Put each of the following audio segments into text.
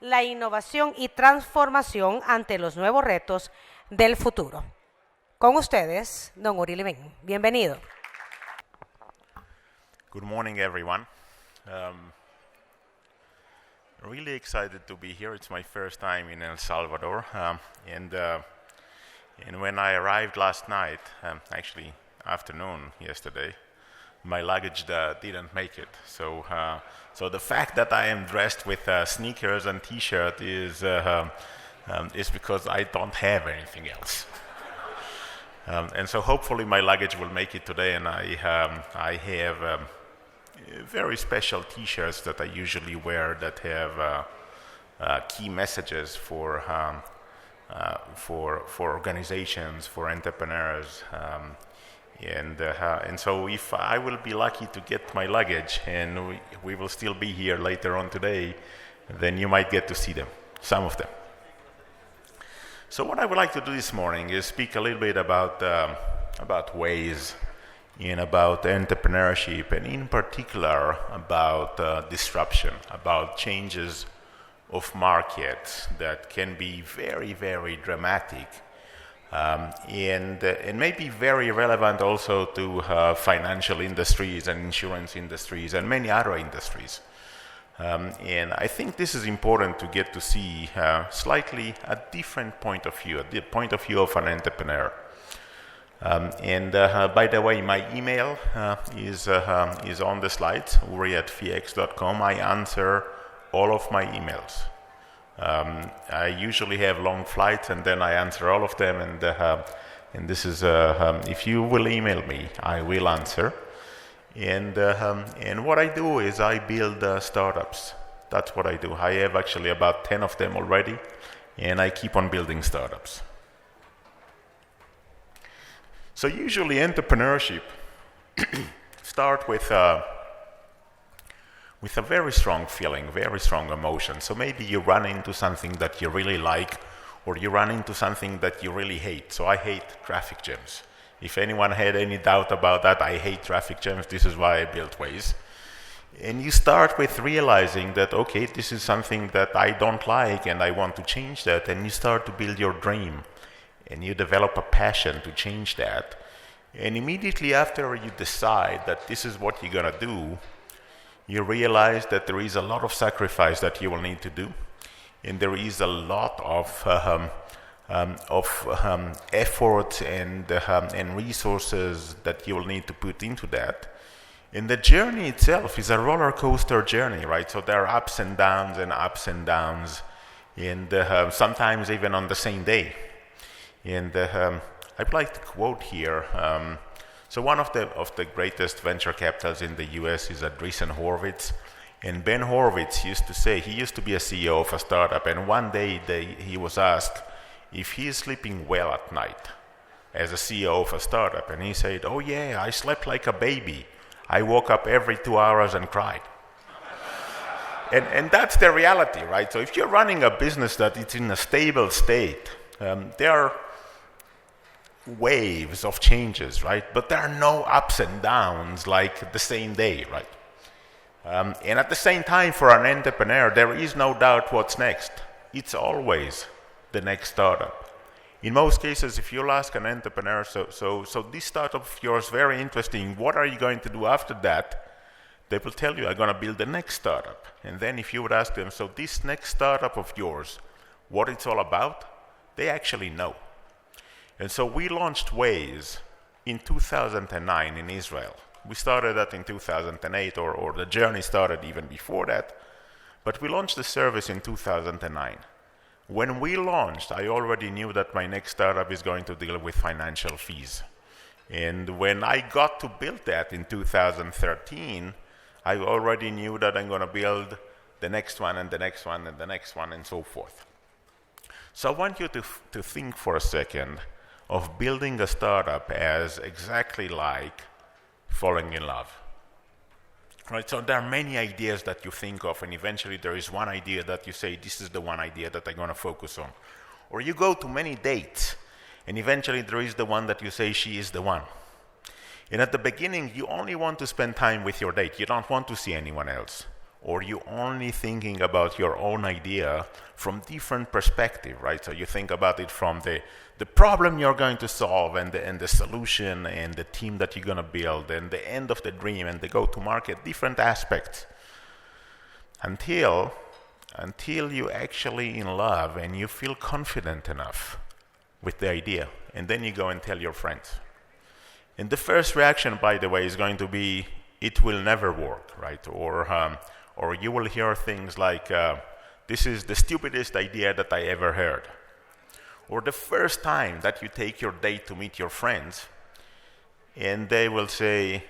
la innovación y transformación ante los nuevos retos del futuro. Con ustedes, don Uri Levine. Bienvenido. Good morning, everyone. Really excited to be here. It's my first time in El Salvador, and when I arrived last night, actually afternoon yesterday, my luggage didn't make it. So the fact that I am dressed with sneakers and T-shirt is because I don't have anything else. And so hopefully my luggage will make it today, and I have very special T-shirts that I usually wear that have key messages for organizations, for entrepreneurs, and so if I will be lucky to get my luggage, and we will still be here later on today, then you might get to see them, some of them. So what I would like to do this morning is speak a little bit about Waze and about entrepreneurship, and in particular about disruption, about changes of markets that can be very, very dramatic, and maybe very relevant also to financial industries and insurance industries and many other industries. And I think this is important to get to see slightly a different point of view, the point of view of an entrepreneur. By the way, my email is on the slides, uri@fix.com. I answer all of my emails. I usually have long flights, and then I answer all of them. And this is if you will email me, I will answer. And what I do is I build startups. That's what I do. I have actually about 10 of them already, and I keep on building startups. So usually entrepreneurship start with a very strong feeling, very strong emotion. So maybe you run into something that you really like, or you run into something that you really hate. So I hate traffic jams. If anyone had any doubt about that, I hate traffic jams. This is why I built Waze. And you start with realizing that, okay, this is something that I don't like and I want to change that. And you start to build your dream. And you develop a passion to change that. And immediately after you decide that this is what you're going to do, you realize that there is a lot of sacrifice that you will need to do. And there is a lot of effort and resources that you will need to put into that. And the journey itself is a roller coaster journey, right? So there are ups and downs, and sometimes even on the same day. And I'd like to quote here. So one of the greatest venture capitals in the U.S. is Andreessen Horowitz. And Ben Horowitz used to say, he used to be a CEO of a startup, and one day he was asked if he is sleeping well at night as a CEO of a startup. And he said, oh yeah, I slept like a baby. I woke up every 2 hours and cried. and that's the reality, right? So if you're running a business that is in a stable state, there are waves of changes, right? But there are no ups and downs like the same day, right? And at the same time, for an entrepreneur, there is no doubt what's next. It's always the next startup. In most cases, if you'll ask an entrepreneur, so this startup of yours is very interesting, what are you going to do after that? They will tell you, I'm going to build the next startup. And then if you would ask them, so this next startup of yours, what it's all about, they actually know. And so we launched Waze in 2009 in Israel. We started that in 2008, or the journey started even before that. But we launched the service in 2009. When we launched, I already knew that my next startup is going to deal with financial fees. And when I got to build that in 2013, I already knew that I'm going to build the next one and the next one and the next one and so forth. So I want you to think for a second of building a startup as exactly like falling in love. Right, so there are many ideas that you think of, and eventually there is one idea that you say, this is the one idea that I'm going to focus on. Or you go to many dates, and eventually there is the one that you say, she is the one. And at the beginning, you only want to spend time with your date. You don't want to see anyone else. or you only thinking about your own idea from different perspective, right? So you think about it from the problem you're going to solve and the solution and the team that you're going to build and the end of the dream and the go-to-market, different aspects, until you actually in love and you feel confident enough with the idea, and then you go and tell your friends. And the first reaction, by the way, is going to be, it will never work, right? Or you will hear things like, this is the stupidest idea that I ever heard. Or the first time that you take your date to meet your friends, and they will say,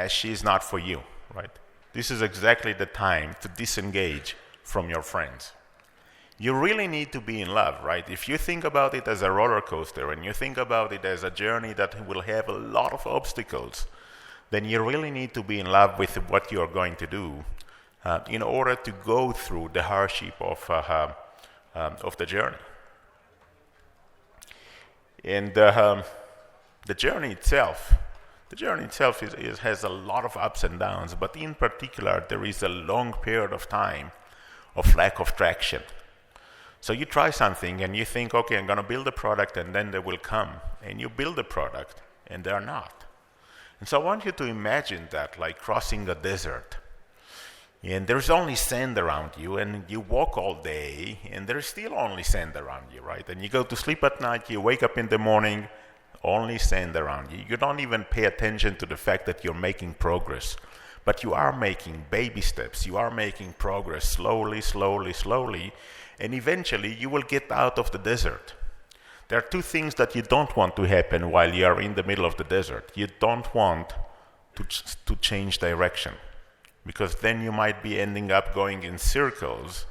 she's not for you, right? This is exactly the time to disengage from your friends. You really need to be in love, right? If you think about it as a roller coaster and you think about it as a journey that will have a lot of obstacles, then you really need to be in love with what you're going to do in order to go through the hardship of the journey. And the journey itself has a lot of ups and downs, but in particular, there is a long period of time of lack of traction. So you try something and you think, okay, I'm going to build a product and then they will come. And you build a product and they're not. And so I want you to imagine that like crossing a desert. And there's only sand around you, and you walk all day and there's still only sand around you, right? And you go to sleep at night, you wake up in the morning, only sand around you. You don't even pay attention to the fact that you're making progress. But you are making baby steps. You are making progress slowly, slowly, slowly. And eventually you will get out of the desert. There are two things that you don't want to happen while you are in the middle of the desert. You don't want to change direction, because then you might be ending up going in circles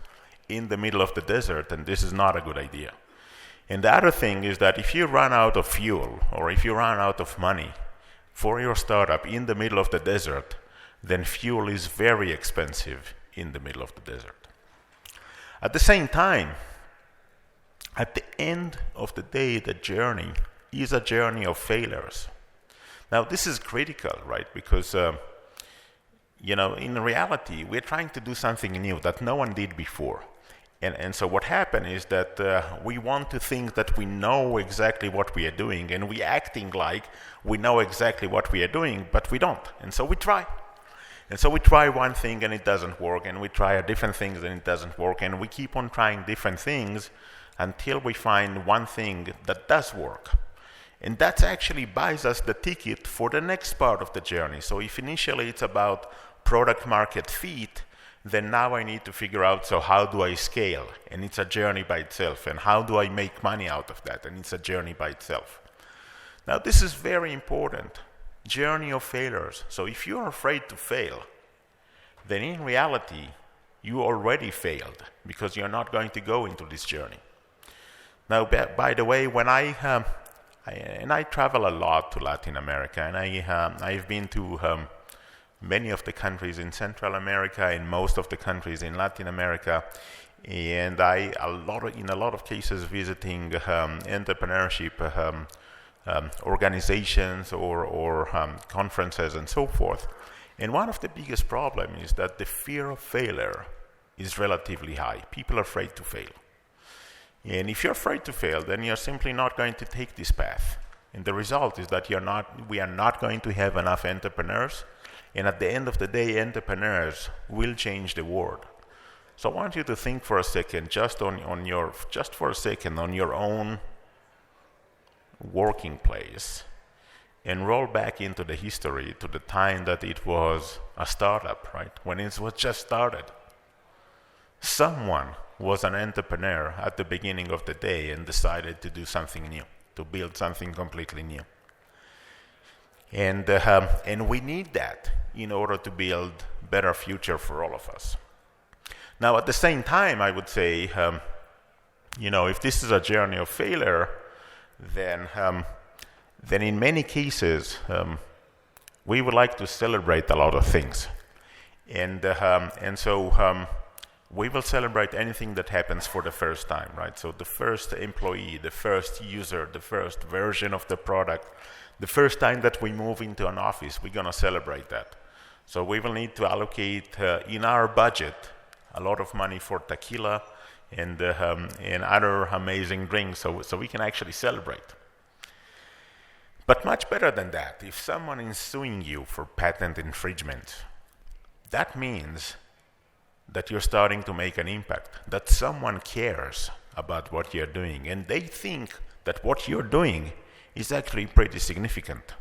in the middle of the desert, and this is not a good idea. And the other thing is that if you run out of fuel or if you run out of money for your startup in the middle of the desert, then fuel is very expensive in the middle of the desert. At the same time, at the end of the day, the journey is a journey of failures. Now, this is critical, right? Because, in reality, we're trying to do something new that no one did before. And so what happened is that we want to think that we know exactly what we are doing, and we're acting like we know exactly what we are doing, but we don't. And so we try. And so we try one thing and it doesn't work, and we try a different thing and it doesn't work, and we keep on trying different things until we find one thing that does work. And that actually buys us the ticket for the next part of the journey. So if initially it's about product market fit, then now I need to figure out, so how do I scale? And it's a journey by itself. And how do I make money out of that? And it's a journey by itself. Now this is very important. Journey of failures. So if you're afraid to fail, then in reality, you already failed, because you're not going to go into this journey. Now, by the way, when I travel a lot to Latin America, and I've been to many of the countries in Central America and most of the countries in Latin America, and in a lot of cases visiting entrepreneurship organizations or conferences and so forth. And one of the biggest problems is that the fear of failure is relatively high. People are afraid to fail. And if you're afraid to fail, then you're simply not going to take this path. And the result is that we are not going to have enough entrepreneurs. And at the end of the day, entrepreneurs will change the world. So I want you to think for a second, just for a second, on your own working place, and roll back into the history to the time that it was a startup, right? When it was just started. Someone was an entrepreneur at the beginning of the day and decided to do something new, to build something completely new. And we need that in order to build better future for all of us. Now, at the same time, I would say, if this is a journey of failure, then in many cases, we would like to celebrate a lot of things. And so we will celebrate anything that happens for the first time, right? So the first employee, the first user, the first version of the product, the first time that we move into an office, we're going to celebrate that. So we will need to allocate in our budget a lot of money for tequila and other amazing drinks so we can actually celebrate. But much better than that, if someone is suing you for patent infringement, that means that you're starting to make an impact, that someone cares about what you're doing, and they think that what you're doing is actually pretty significant.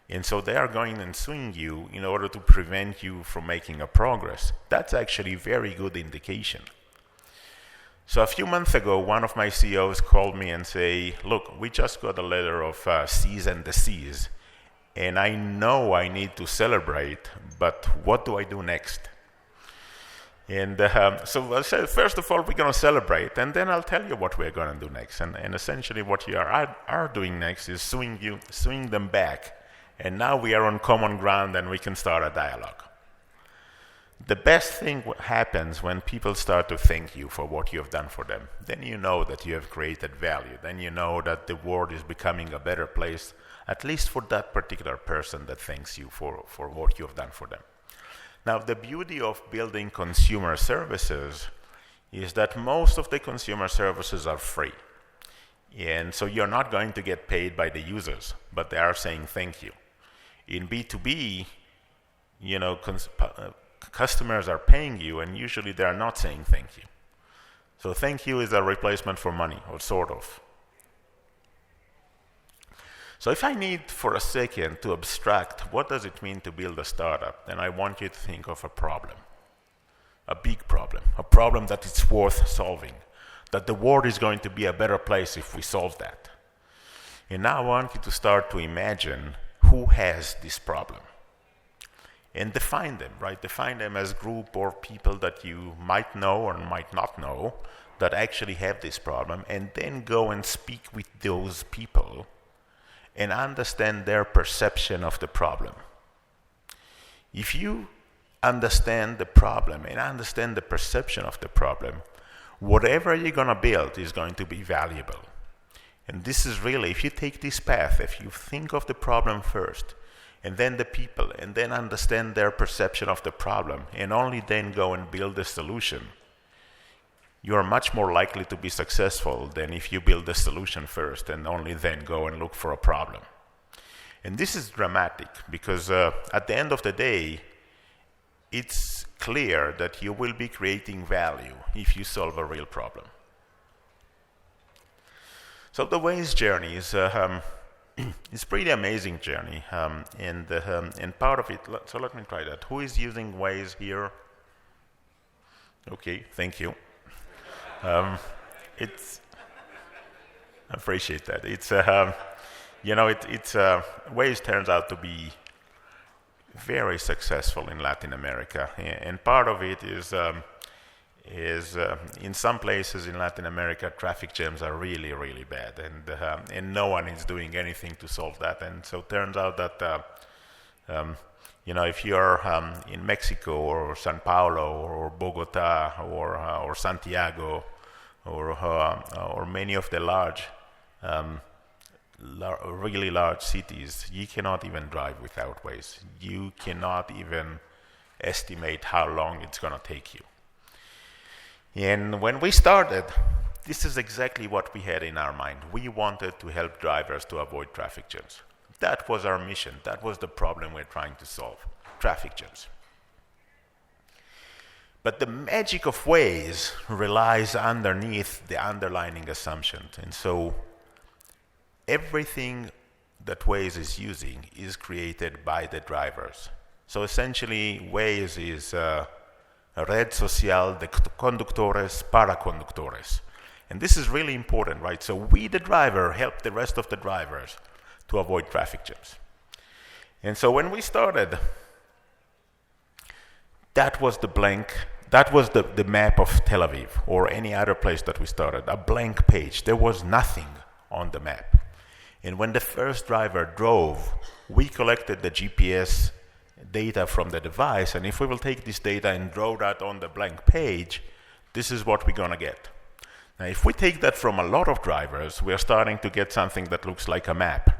And so they are going and suing you in order to prevent you from making a progress. That's actually a very good indication. So a few months ago, one of my CEOs called me and say, look, we just got a letter of cease and desist, and I know I need to celebrate, but what do I do next? And so I said, first of all, we're going to celebrate, and then I'll tell you what we're going to do next. And essentially what you are doing next is suing them back. And now we are on common ground and we can start a dialogue. The best thing happens when people start to thank you for what you have done for them. Then you know that you have created value. Then you know that the world is becoming a better place, at least for that particular person that thanks you for what you have done for them. Now, the beauty of building consumer services is that most of the consumer services are free. And so you're not going to get paid by the users, but they are saying thank you. In B2B, customers are paying you, and usually they are not saying thank you. So thank you is a replacement for money, or sort of. So if I need for a second to abstract what does it mean to build a startup, then I want you to think of a problem, a big problem, a problem that it's worth solving, that the world is going to be a better place if we solve that. And now I want you to start to imagine who has this problem. And define them, right? Define them as group or people that you might know or might not know that actually have this problem, and then go and speak with those people and understand their perception of the problem. If you understand the problem and understand the perception of the problem, whatever you're going to build is going to be valuable. And this is really, if you take this path, if you think of the problem first, and then the people, and then understand their perception of the problem, and only then go and build the solution, you are much more likely to be successful than if you build the solution first and only then go and look for a problem. And this is dramatic because at the end of the day, it's clear that you will be creating value if you solve a real problem. So the Waze journey is it's pretty amazing journey, and part of it. So let me try that. Who is using Waze here? Okay, thank you. I appreciate that. It's Waze turns out to be very successful in Latin America, and part of it is in some places in Latin America, traffic jams are really, really bad, and no one is doing anything to solve that. And so it turns out that if you're in Mexico or San Paulo or Bogota or Santiago or many of the really large cities, you cannot even drive without Waze. You cannot even estimate how long it's going to take you. And when we started, this is exactly what we had in our mind. We wanted to help drivers to avoid traffic jams. That was our mission. That was the problem we're trying to solve, traffic jams. But the magic of Waze relies underneath the underlying assumptions. And so everything that Waze is using is created by the drivers. So essentially, Waze is a red social de conductores para conductores. And this is really important, right? So we, the driver, help the rest of the drivers to avoid traffic jams. And so when we started, that was the map of Tel Aviv or any other place that we started, a blank page. There was nothing on the map. And when the first driver drove, we collected the GPS data from the device, and if we will take this data and draw that on the blank page, this is what we're going to get. Now, if we take that from a lot of drivers, we are starting to get something that looks like a map,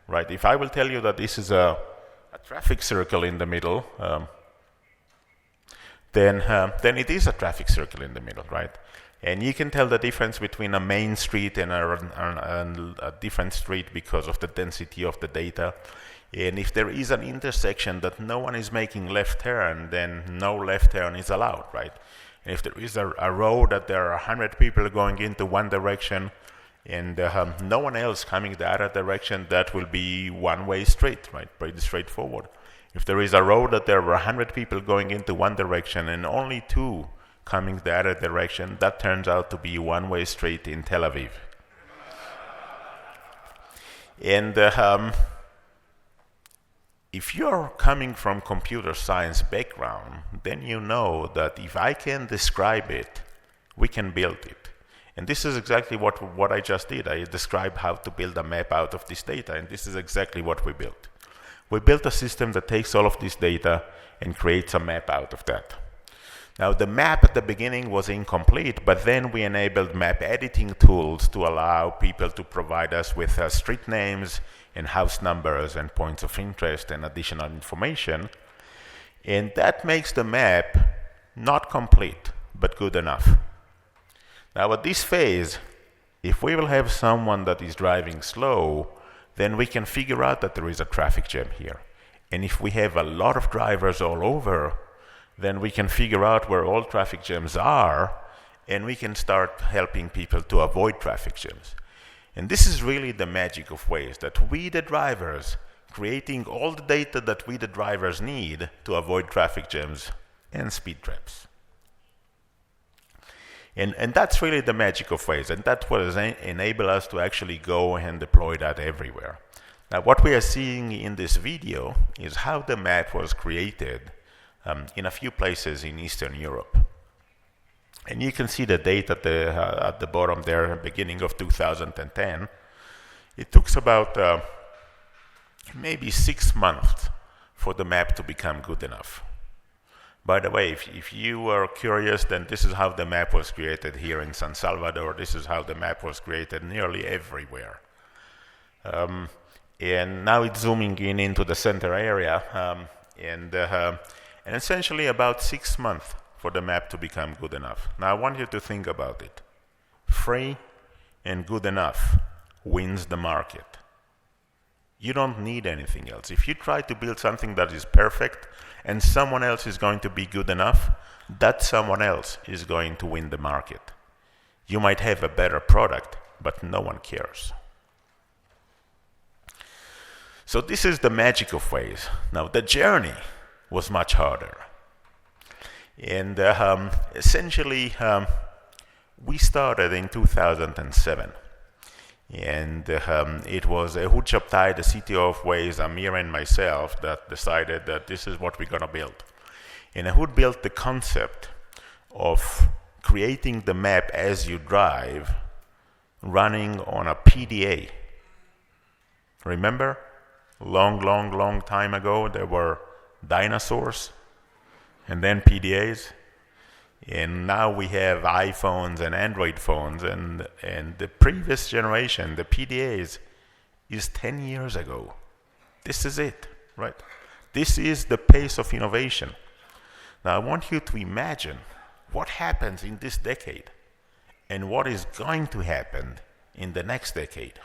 right? If I will tell you that this is a a traffic circle in the middle, then it is a traffic circle in the middle, right? And you can tell the difference between a main street and a different street because of the density of the data. And if there is an intersection that no one is making left turn, then no left turn is allowed, right? And if there is a road that there are 100 people going into one direction and no one else coming the other direction, that will be one-way street, right? Pretty straightforward. If there is a road that there are 100 people going into one direction and only 2 coming the other direction, that turns out to be one-way street in Tel Aviv. And if you're coming from computer science background, then you know that if I can describe it, we can build it. And this is exactly what I just did. I described how to build a map out of this data, and this is exactly what we built. We built a system that takes all of this data and creates a map out of that. Now, the map at the beginning was incomplete, but then we enabled map editing tools to allow people to provide us with street names and house numbers and points of interest and additional information. And that makes the map not complete, but good enough. Now, at this phase, if we will have someone that is driving slow, then we can figure out that there is a traffic jam here. And if we have a lot of drivers all over, then we can figure out where all traffic jams are, and we can start helping people to avoid traffic jams. And this is really the magic of Waze, that we, the drivers, creating all the data that we, the drivers, need to avoid traffic jams and speed traps. And that's really the magic of Waze, and that's what has enabled us to actually go and deploy that everywhere. Now, what we are seeing in this video is how the map was created in a few places in Eastern Europe. And you can see the date at the bottom there, beginning of 2010. It took about maybe 6 months for the map to become good enough. By the way, if you are curious, then this is how the map was created here in San Salvador. This is how the map was created nearly everywhere. And now it's zooming in into the center area. And essentially about 6 months for the map to become good enough. Now I want you to think about it. Free and good enough wins the market. You don't need anything else. If you try to build something that is perfect and someone else is going to be good enough, that someone else is going to win the market. You might have a better product, but no one cares. So this is the magic of Waze. Now the journey was much harder. And essentially, we started in 2007. And it was Ehud Shabtai, the CTO of Waze, Amir, and myself that decided that this is what we're going to build. And Ehud built the concept of creating the map as you drive, running on a PDA. Remember? Long time ago, there were dinosaurs and then PDAs. And now we have iPhones and Android phones, and the previous generation, the PDAs, is 10 years ago. This is it, right? This is the pace of innovation. Now I want you to imagine what happens in this decade and what is going to happen in the next decade.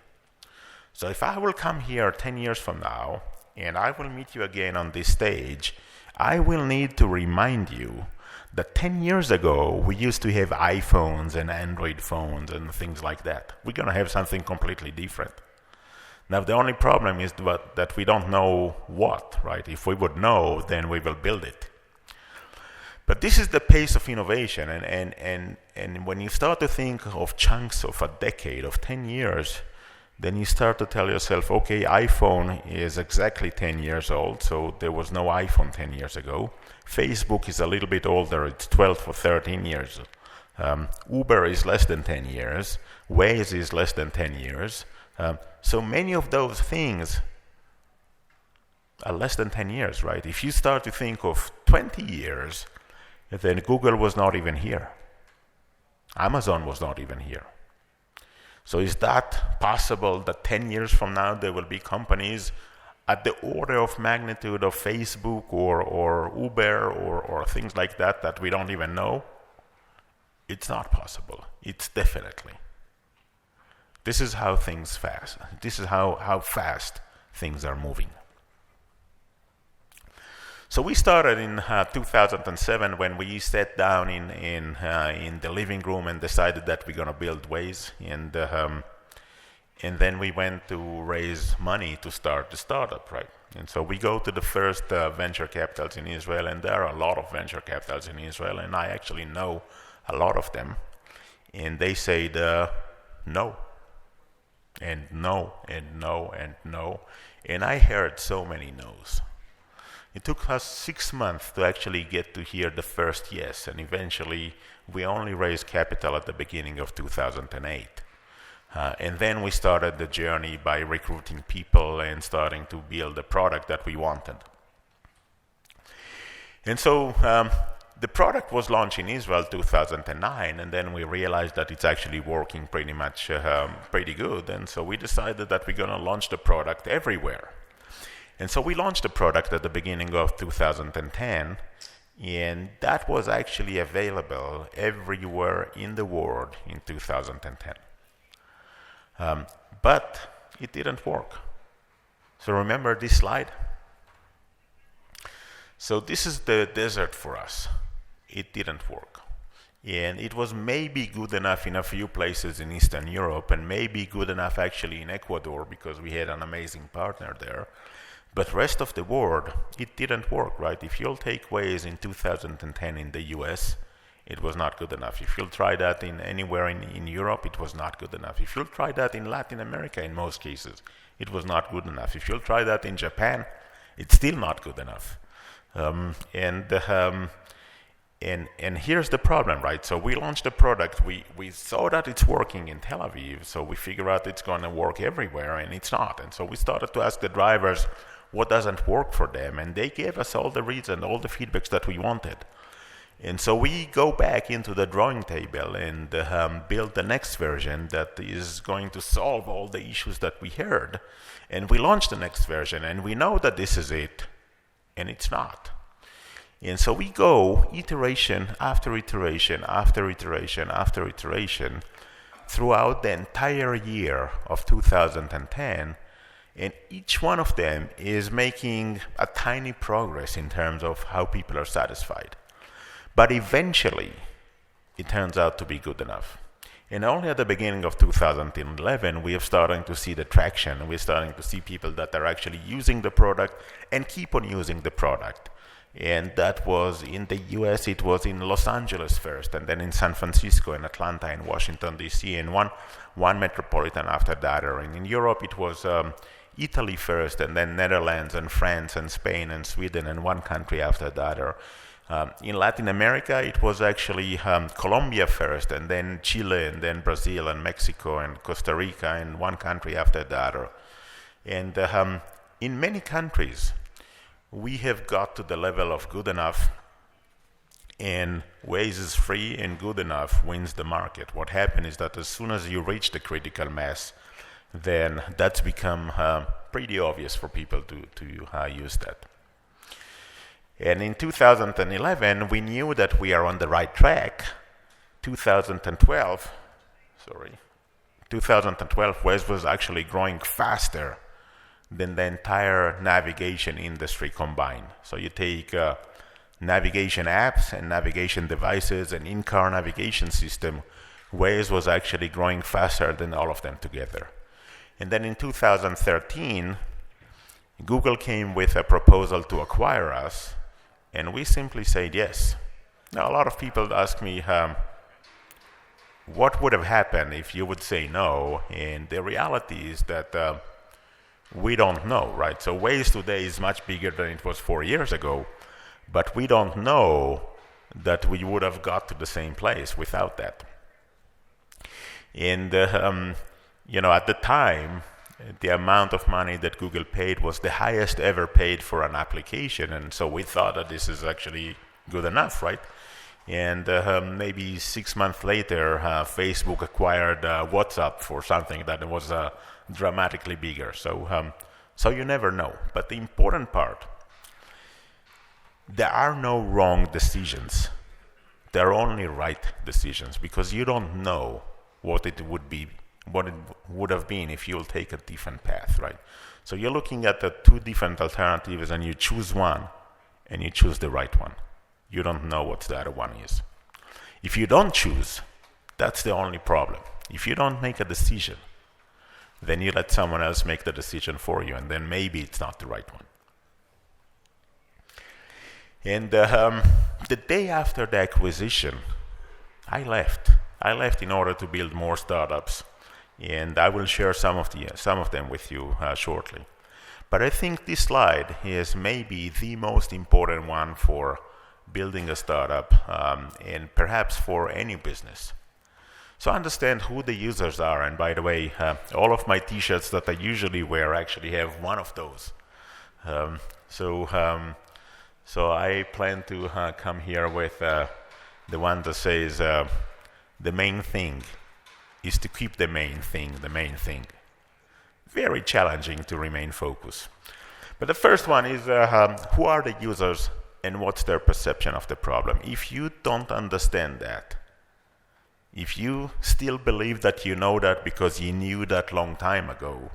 So if I will come here 10 years from now, and I will meet you again on this stage, I will need to remind you that 10 years ago, we used to have iPhones and Android phones and things like that. We're going to have something completely different. Now, the only problem is that we don't know what, right? If we would know, then we will build it. But this is the pace of innovation. And when you start to think of chunks of a decade, of 10 years, then you start to tell yourself, okay, iPhone is exactly 10 years old, so there was no iPhone 10 years ago. Facebook is a little bit older, it's 12 or 13 years. Uber is less than 10 years. Waze is less than 10 years. So many of those things are less than 10 years, right? If you start to think of 20 years, then Google was not even here. Amazon was not even here. So is that possible that 10 years from now there will be companies at the order of magnitude of Facebook or Uber or things like that we don't even know, it's not possible. It's definitely. This is how things fast. This is how fast things are moving. So we started in 2007 when we sat down in the living room and decided that we're going to build Waze, and then we went to raise money to start the startup, right? And so we go to the first venture capitals in Israel, and there are a lot of venture capitals in Israel, and I actually know a lot of them, and they said no, and no, and no, and no, and I heard so many no's. It took us 6 months to actually get to hear the first yes, and eventually we only raised capital at the beginning of 2008. And then we started the journey by recruiting people and starting to build the product that we wanted. And so the product was launched in Israel 2009, and then we realized that it's actually working pretty much pretty good. And so we decided that we're going to launch the product everywhere. And so we launched the product at the beginning of 2010, and that was actually available everywhere in the world in 2010. But it didn't work. So remember this slide? So this is the desert for us. It didn't work. And it was maybe good enough in a few places in Eastern Europe, and maybe good enough actually in Ecuador because we had an amazing partner there. But rest of the world, it didn't work, right? If you'll take Waze in 2010 in the US, it was not good enough. If you'll try that anywhere in Europe, it was not good enough. If you'll try that in Latin America, in most cases, it was not good enough. If you'll try that in Japan, it's still not good enough. And here's the problem, right? So we launched the product. We saw that it's working in Tel Aviv, so we figure out it's going to work everywhere, and it's not. And so we started to ask the drivers what doesn't work for them, and they gave us all the reasons, all the feedbacks that we wanted. And so we go back into the drawing table and build the next version that is going to solve all the issues that we heard. And we launch the next version, and we know that this is it, and it's not. And so we go iteration after iteration after iteration after iteration throughout the entire year of 2010, and each one of them is making a tiny progress in terms of how people are satisfied. But eventually, it turns out to be good enough. And only at the beginning of 2011, we are starting to see the traction. We're starting to see people that are actually using the product and keep on using the product. And that was in the US, it was in Los Angeles first, and then in San Francisco, and Atlanta, and Washington, D.C., and one metropolitan after that. And in Europe, it was Italy first, and then Netherlands, and France, and Spain, and Sweden, and one country after that. In Latin America, it was actually Colombia first, and then Chile, and then Brazil, and Mexico, and Costa Rica, and one country after that. And in many countries, we have got to the level of good enough, and Waze is free, and good enough wins the market. What happened is that as soon as you reach the critical mass, then that's become pretty obvious for people to use that. And in 2011, we knew that we are on the right track. 2012, Waze was actually growing faster than the entire navigation industry combined. So you take navigation apps and navigation devices and in-car navigation system, Waze was actually growing faster than all of them together. And then in 2013, Google came with a proposal to acquire us, and we simply said yes. Now, a lot of people ask me, what would have happened if you would say no? And the reality is that we don't know, right? So Waze today is much bigger than it was 4 years ago, but we don't know that we would have got to the same place without that. And at the time, the amount of money that Google paid was the highest ever paid for an application, and so we thought that this is actually good enough, right? And maybe 6 months later, Facebook acquired WhatsApp for something that was dramatically bigger. So So you never know. But the important part, there are no wrong decisions. There are only right decisions, because you don't know what it would have been if you'll take a different path, right? So you're looking at the two different alternatives and you choose one and you choose the right one. You don't know what the other one is. If you don't choose, that's the only problem. If you don't make a decision, then you let someone else make the decision for you, and then maybe it's not the right one. And the day after the acquisition, I left. I left in order to build more startups, and I will share some of them with you shortly. But I think this slide is maybe the most important one for building a startup, and perhaps for any business. So understand who the users are, and by the way, all of my t-shirts that I usually wear actually have one of those. So I plan to come here with the one that says the main thing is to keep the main thing. Very challenging to remain focused. But the first one is who are the users and what's their perception of the problem. If you don't understand that, if you still believe that you know that because you knew that long time ago,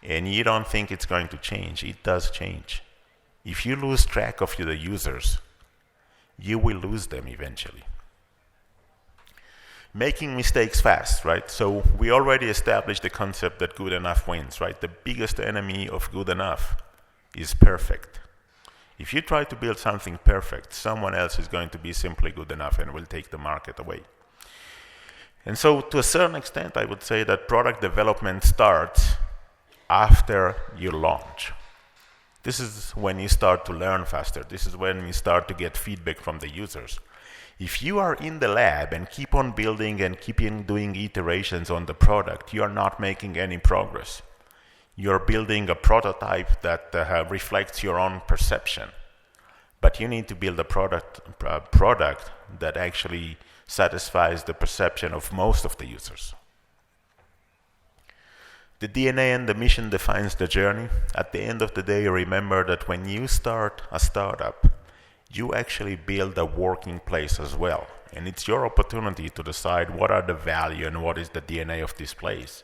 and you don't think it's going to change, it does change. If you lose track of the users, you will lose them eventually. Making mistakes fast, right? So we already established the concept that good enough wins, right? The biggest enemy of good enough is perfect. If you try to build something perfect, someone else is going to be simply good enough and will take the market away. And so to a certain extent, I would say that product development starts after you launch. This is when you start to learn faster. This is when you start to get feedback from the users. If you are in the lab and keep on building and keep on doing iterations on the product, you are not making any progress. You're building a prototype that reflects your own perception. But you need to build a product that actually satisfies the perception of most of the users. The DNA and the mission defines the journey. At the end of the day, remember that when you start a startup, you actually build a working place as well. And it's your opportunity to decide what are the value and what is the DNA of this place.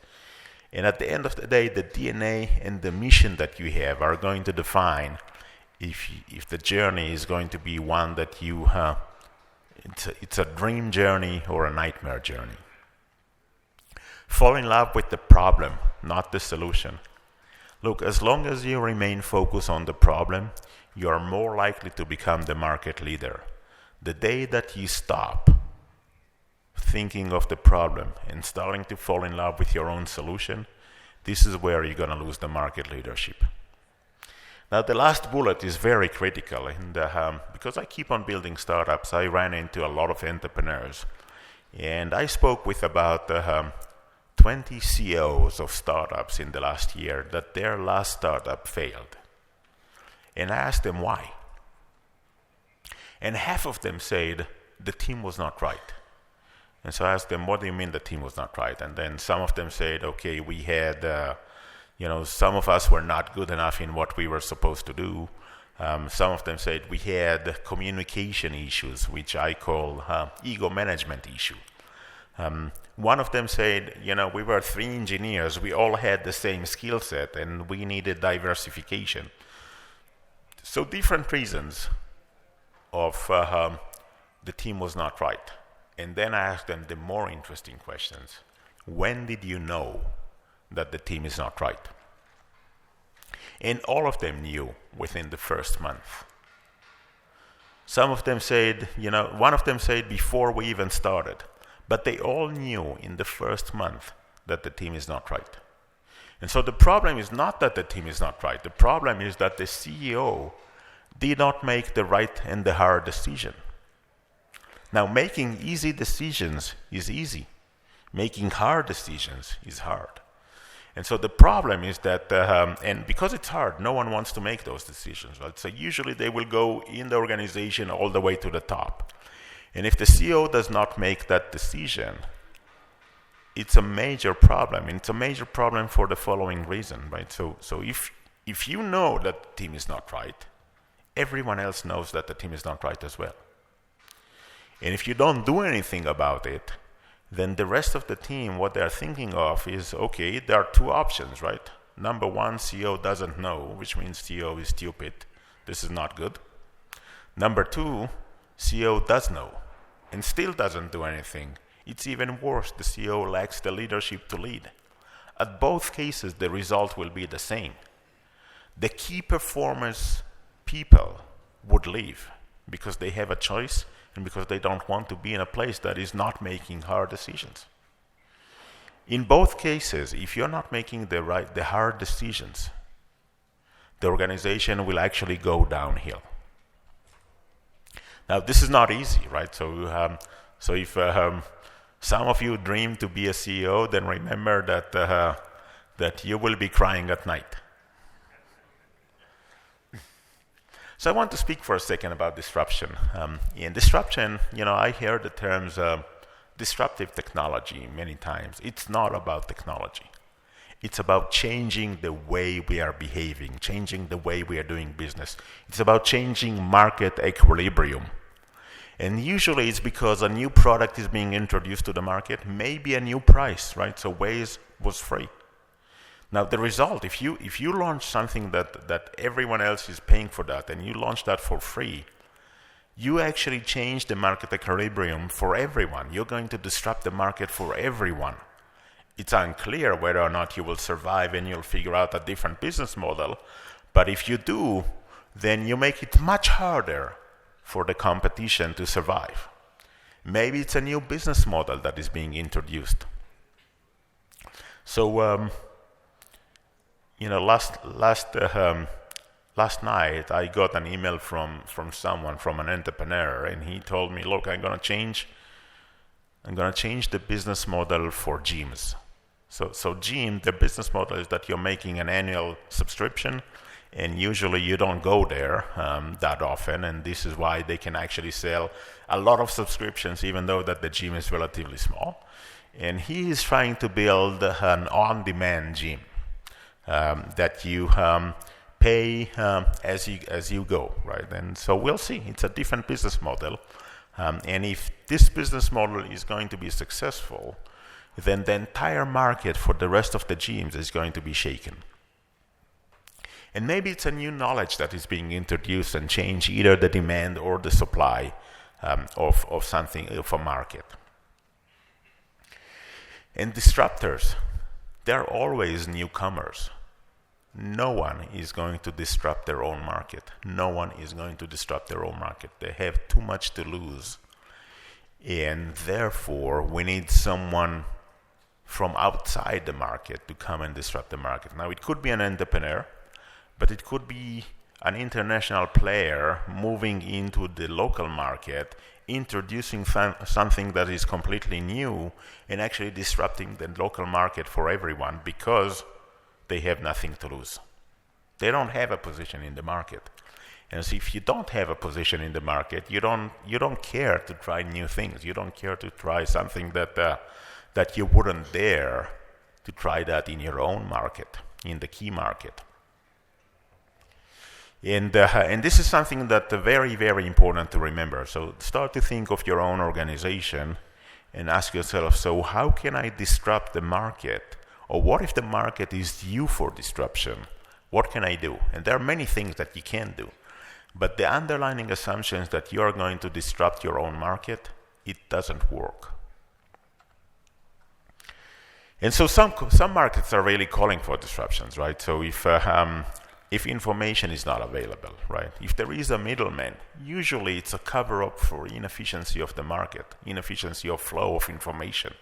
And at the end of the day, the DNA and the mission that you have are going to define if the journey is going to be one that you it's a dream journey or a nightmare journey. Fall in love with the problem, not the solution. Look, as long as you remain focused on the problem, you are more likely to become the market leader. The day that you stop thinking of the problem and starting to fall in love with your own solution, this is where you're going to lose the market leadership. Now, the last bullet is very critical, and because I keep on building startups, I ran into a lot of entrepreneurs, and I spoke with about 20 CEOs of startups in the last year that their last startup failed. And I asked them why. And half of them said the team was not right. And so I asked them, what do you mean the team was not right? And then some of them said, okay, we had some of us were not good enough in what we were supposed to do. Some of them said we had communication issues, which I call ego management issue. One of them said, we were 3 engineers, we all had the same skill set, and we needed diversification. So different reasons of the team was not right. And then I asked them the more interesting questions. When did you know that the team is not right? And all of them knew within the first month. Some of them said, one of them said before we even started, but they all knew in the first month that the team is not right. And so the problem is not that the team is not right. The problem is that the CEO did not make the right and the hard decision. Now, making easy decisions is easy. Making hard decisions is hard. And so the problem is that, and because it's hard, no one wants to make those decisions. Right? So usually they will go in the organization all the way to the top. And if the CEO does not make that decision, it's a major problem. And it's a major problem for the following reason, right? So if If you know that the team is not right, everyone else knows that the team is not right as well. And if you don't do anything about it, then the rest of the team, what they're thinking of is, okay, there are two options, right? Number one, CEO doesn't know, which means CEO is stupid. This is not good. Number two, CEO does know and still doesn't do anything. It's even worse, the CEO lacks the leadership to lead. At both cases, the result will be the same. The key performance people would leave because they have a choice and because they don't want to be in a place that is not making hard decisions. In both cases, if you're not making the hard decisions, the organization will actually go downhill. Now, this is not easy, right? So if some of you dream to be a CEO, then remember that you will be crying at night. So I want to speak for a second about disruption. In disruption, I hear the terms disruptive technology many times. It's not about technology. It's about changing the way we are behaving, changing the way we are doing business. It's about changing market equilibrium. And usually it's because a new product is being introduced to the market, maybe a new price, right? So Waze was free. Now the result, if you launch something that everyone else is paying for that and you launch that for free, you actually change the market equilibrium for everyone. You're going to disrupt the market for everyone. It's unclear whether or not you will survive and you'll figure out a different business model. But if you do, then you make it much harder for the competition to survive. Maybe it's a new business model that is being introduced. So, last night I got an email from someone, from an entrepreneur, and he told me, look, I'm gonna change the business model for gyms. So gym, the business model is that you're making an annual subscription, and usually you don't go there that often, and this is why they can actually sell a lot of subscriptions, even though that the gym is relatively small. And he is trying to build an on-demand gym that you pay as you go, right? And so we'll see. It's a different business model, and if this business model is going to be successful, then the entire market for the rest of the gyms is going to be shaken. And maybe it's a new knowledge that is being introduced and change either the demand or the supply of something, of a market. And disruptors, they're always newcomers. No one is going to disrupt their own market. No one is going to disrupt their own market. They have too much to lose. And therefore, we need someone from outside the market to come and disrupt the market. Now, it could be an entrepreneur, but it could be an international player moving into the local market, introducing something that is completely new and actually disrupting the local market for everyone because they have nothing to lose. They don't have a position in the market. And so if you don't have a position in the market, you don't care to try new things. You don't care to try something that you wouldn't dare to try that in your own market, in the key market. And this is something that very, very important to remember. So start to think of your own organization and ask yourself, so how can I disrupt the market? Or what if the market is due for disruption? What can I do? And there are many things that you can do. But the underlying assumption is that you are going to disrupt your own market, it doesn't work. And so some markets are really calling for disruptions, right? So if information is not available, right? If there is a middleman, usually it's a cover-up for inefficiency of the market, inefficiency of flow of information.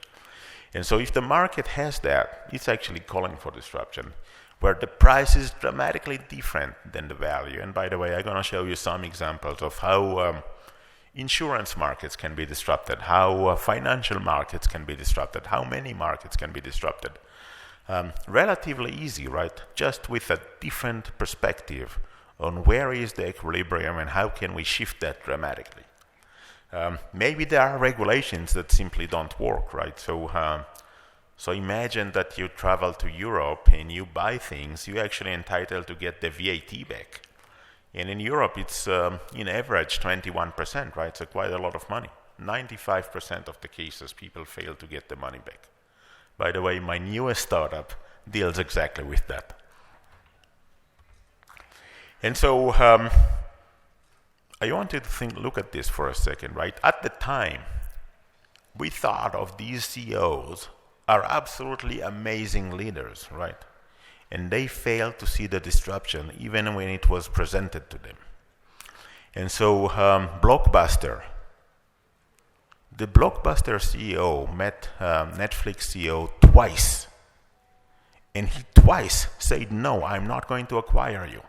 And so if the market has that, it's actually calling for disruption, where the price is dramatically different than the value. And by the way, I'm going to show you some examples of how insurance markets can be disrupted, how financial markets can be disrupted, how many markets can be disrupted. Relatively easy, right? Just with a different perspective on where is the equilibrium and how can we shift that dramatically. Maybe there are regulations that simply don't work, right? So So imagine that you travel to Europe and you buy things, you're actually entitled to get the VAT back. And in Europe, it's in average 21%, right? So quite a lot of money. 95% of the cases, people fail to get the money back. By the way, my newest startup deals exactly with that. And so I want you to look at this for a second, right? At the time, we thought of these CEOs are absolutely amazing leaders, right? And they failed to see the disruption even when it was presented to them. And so Blockbuster, the Blockbuster CEO met Netflix CEO twice. And he twice said, no, I'm not going to acquire you.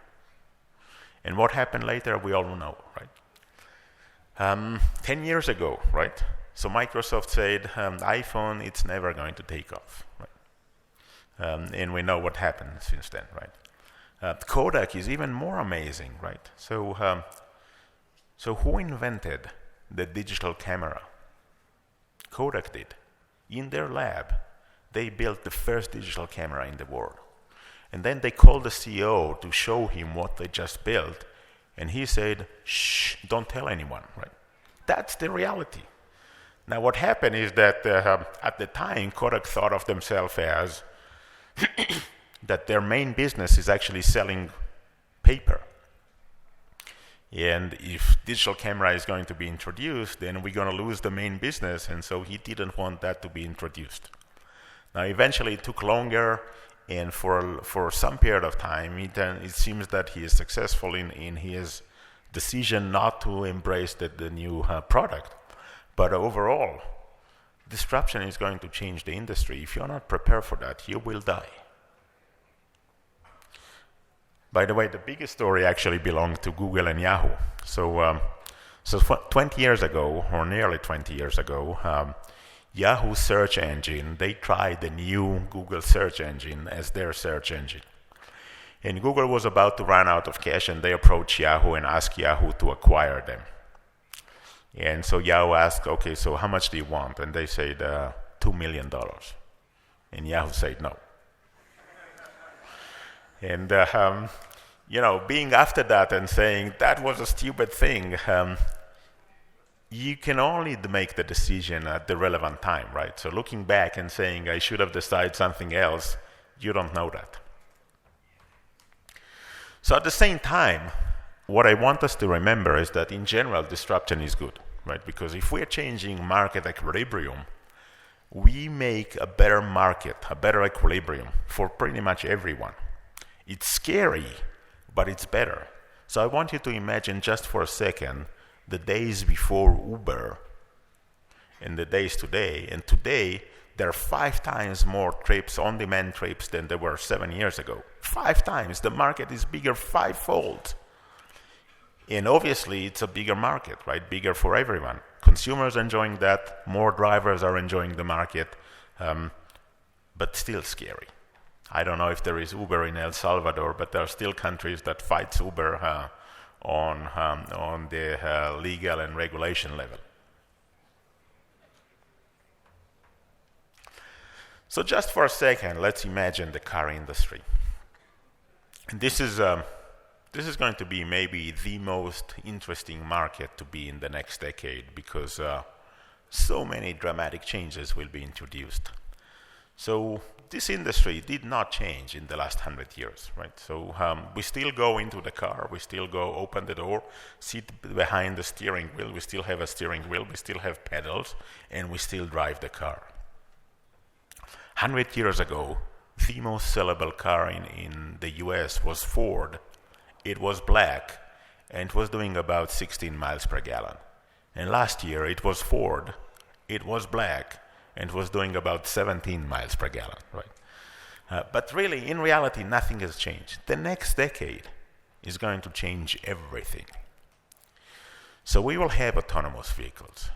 And what happened later, we all know, right? 10 years ago, right? So Microsoft said, iPhone, it's never going to take off, right? And we know what happened since then, right? Kodak is even more amazing, right? So who invented the digital camera? Kodak did. In their lab, they built the first digital camera in the world. And then they called the CEO to show him what they just built. And he said, shh, don't tell anyone, right? That's the reality. Now what happened is that at the time, Kodak thought of themselves as that their main business is actually selling paper. And if digital camera is going to be introduced, then we're going to lose the main business. And so he didn't want that to be introduced. Now eventually it took longer. And for some period of time, it seems that he is successful in his decision not to embrace the new product. But overall, disruption is going to change the industry. If you're not prepared for that, you will die. By the way, the biggest story actually belonged to Google and Yahoo. So 20 years ago, or nearly 20 years ago, Yahoo search engine, they tried the new Google search engine as their search engine. And Google was about to run out of cash, and they approached Yahoo and asked Yahoo to acquire them. And so Yahoo asked, okay, so how much do you want? And they said, $2 million. And Yahoo said no. And, being after that and saying that was a stupid thing, you can only make the decision at the relevant time, right? So looking back and saying I should have decided something else, you don't know that. So at the same time, what I want us to remember is that in general, disruption is good, right? Because if we're changing market equilibrium, we make a better market, a better equilibrium for pretty much everyone. It's scary, but it's better. So I want you to imagine just for a second the days before Uber and the days today. And today, there are 5 times more trips, on-demand trips, than there were 7 years ago. 5 times. The market is bigger 5-fold. And obviously, it's a bigger market, right? Bigger for everyone. Consumers are enjoying that. More drivers are enjoying the market. But still scary. I don't know if there is Uber in El Salvador, but there are still countries that fight Uber on the legal and regulation level. So just for a second, let's imagine the car industry. And this is going to be maybe the most interesting market to be in the next decade because so many dramatic changes will be introduced. So this industry did not change in the last 100 years, right? So we still go into the car, we still go open the door, sit behind the steering wheel, we still have a steering wheel, we still have pedals, and we still drive the car. 100 years ago, the most sellable car in the US was Ford. It was black, and it was doing about 16 miles per gallon. And last year, it was Ford. It was black, and was doing about 17 miles per gallon, right? But really, in reality, nothing has changed. The next decade is going to change everything. So we will have autonomous vehicles.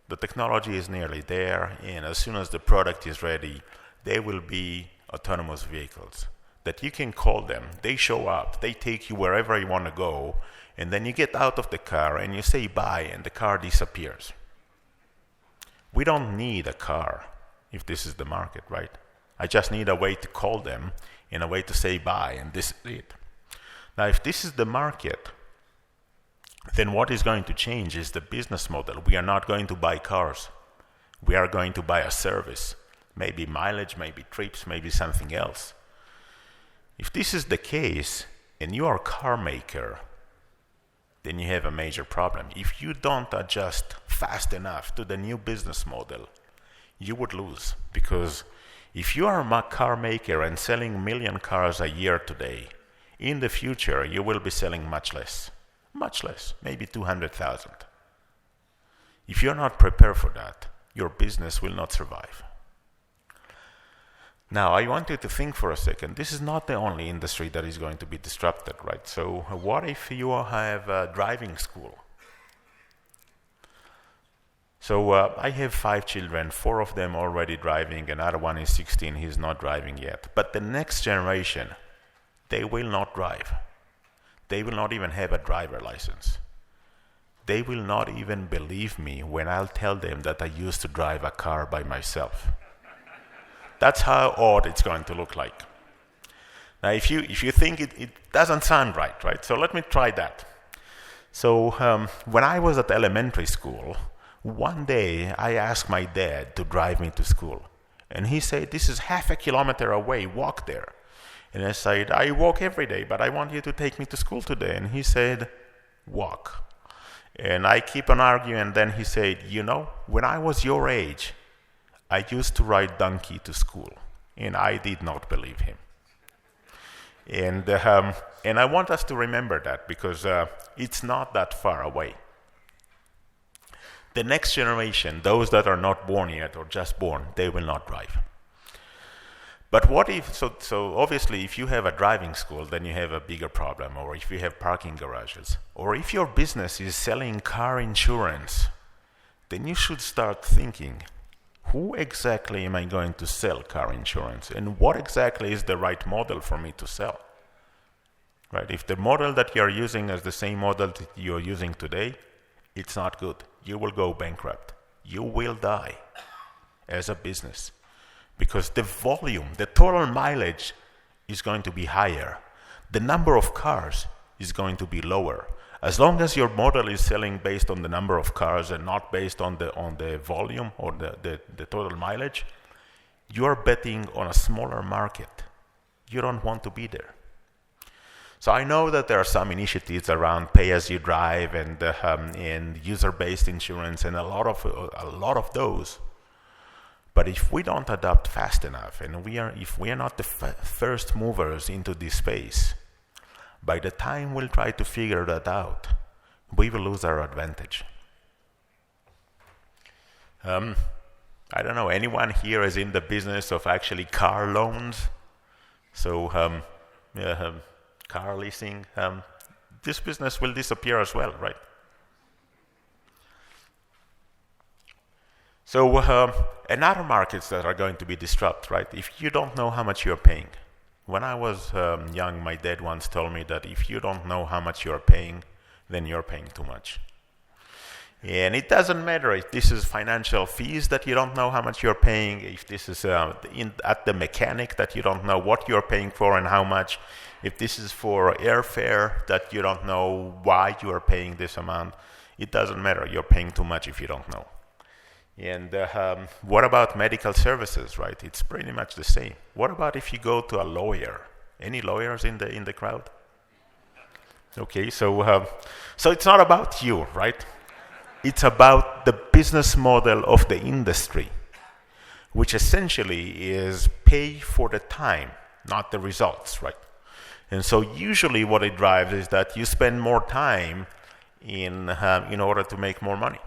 The technology is nearly there, and as soon as the product is ready, there will be autonomous vehicles that you can call them. They show up, they take you wherever you want to go, and then you get out of the car and you say bye, and the car disappears. We don't need a car if this is the market, right? I just need a way to call them and a way to say bye, and this is it. Now, if this is the market, then what is going to change is the business model. We are not going to buy cars. We are going to buy a service, maybe mileage, maybe trips, maybe something else. If this is the case, and you are a car maker, then you have a major problem. If you don't adjust fast enough to the new business model, you would lose. Because if you are a car maker and selling 1 million cars a year today, in the future you will be selling much less, maybe 200,000. If you're not prepared for that, your business will not survive. Now, I want you to think for a second. This is not the only industry that is going to be disrupted, right? So what if you have a driving school? So I have 5 children, 4 of them already driving, another one is 16, he's not driving yet. But the next generation, they will not drive. They will not even have a driver license. They will not even believe me when I'll tell them that I used to drive a car by myself. That's how odd it's going to look like. Now, if you think it doesn't sound right? So let me try that. So when I was at elementary school, one day I asked my dad to drive me to school. And he said, this is half a kilometer away, walk there. And I said, I walk every day, but I want you to take me to school today. And he said, walk. And I keep on arguing, and then he said, when I was your age, I used to ride donkey to school, and I did not believe him. And I want us to remember that, because it's not that far away. The next generation, those that are not born yet or just born, they will not drive. But what if, so obviously if you have a driving school, then you have a bigger problem, or if you have parking garages, or if your business is selling car insurance, then you should start thinking, who exactly am I going to sell car insurance, and what exactly is the right model for me to sell? Right? If the model that you're using is the same model that you're using today, it's not good. You will go bankrupt. You will die as a business. Because the volume, the total mileage is going to be higher. The number of cars is going to be lower. As long as your model is selling based on the number of cars and not based on the volume or the total mileage, you are betting on a smaller market. You don't want to be there. So I know that there are some initiatives around pay-as-you-drive and user-based insurance and a lot of those. But if we don't adapt fast enough, and if we are not the first movers into this space, by the time we'll try to figure that out, we will lose our advantage. I don't know, anyone here is in the business of actually car loans? So car leasing, this business will disappear as well, right? So another markets that are going to be disrupted, right? If you don't know how much you're paying. When I was young, my dad once told me that if you don't know how much you're paying, then you're paying too much. And it doesn't matter if this is financial fees that you don't know how much you're paying, if this is at the mechanic that you don't know what you're paying for and how much, if this is for airfare that you don't know why you are paying this amount, it doesn't matter. You're paying too much if you don't know. And what about medical services, right? It's pretty much the same. What about if you go to a lawyer? Any lawyers in the crowd? Okay, so it's not about you, right? It's about the business model of the industry, which essentially is pay for the time, not the results, right? And so usually what it drives is that you spend more time in order to make more money,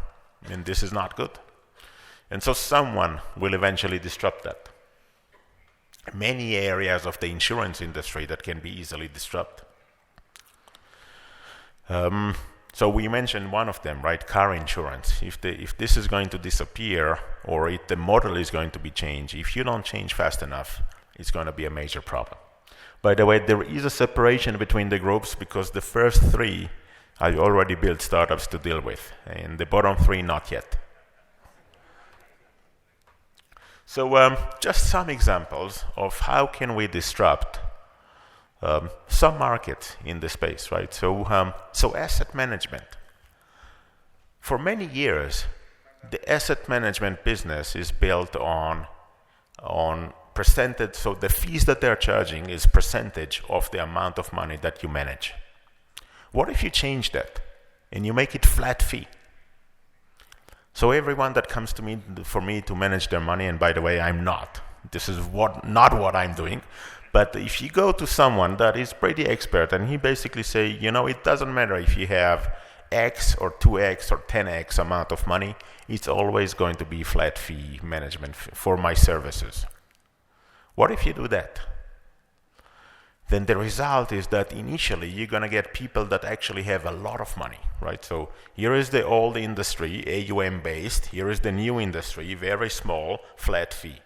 and this is not good. And so someone will eventually disrupt that. Many areas of the insurance industry that can be easily disrupted. So we mentioned one of them, right? Car insurance. If this is going to disappear, or if the model is going to be changed, if you don't change fast enough, it's going to be a major problem. By the way, there is a separation between the groups because the first 3 I already built startups to deal with, and the bottom 3 not yet. So just some examples of how can we disrupt some markets in the space, right? So asset management. For many years, the asset management business is built on percentage. So the fees that they're charging is percentage of the amount of money that you manage. What if you change that and you make it flat fee? So everyone that comes to me for me to manage their money, and by the way, I'm not. This is not what I'm doing. But if you go to someone that is pretty expert and he basically say, it doesn't matter if you have X or 2X or 10X amount of money, it's always going to be flat fee management for my services. What if you do that? Then the result is that initially you're going to get people that actually have a lot of money, right? So here is the old industry, AUM based. Here is the new industry, very small, flat fee.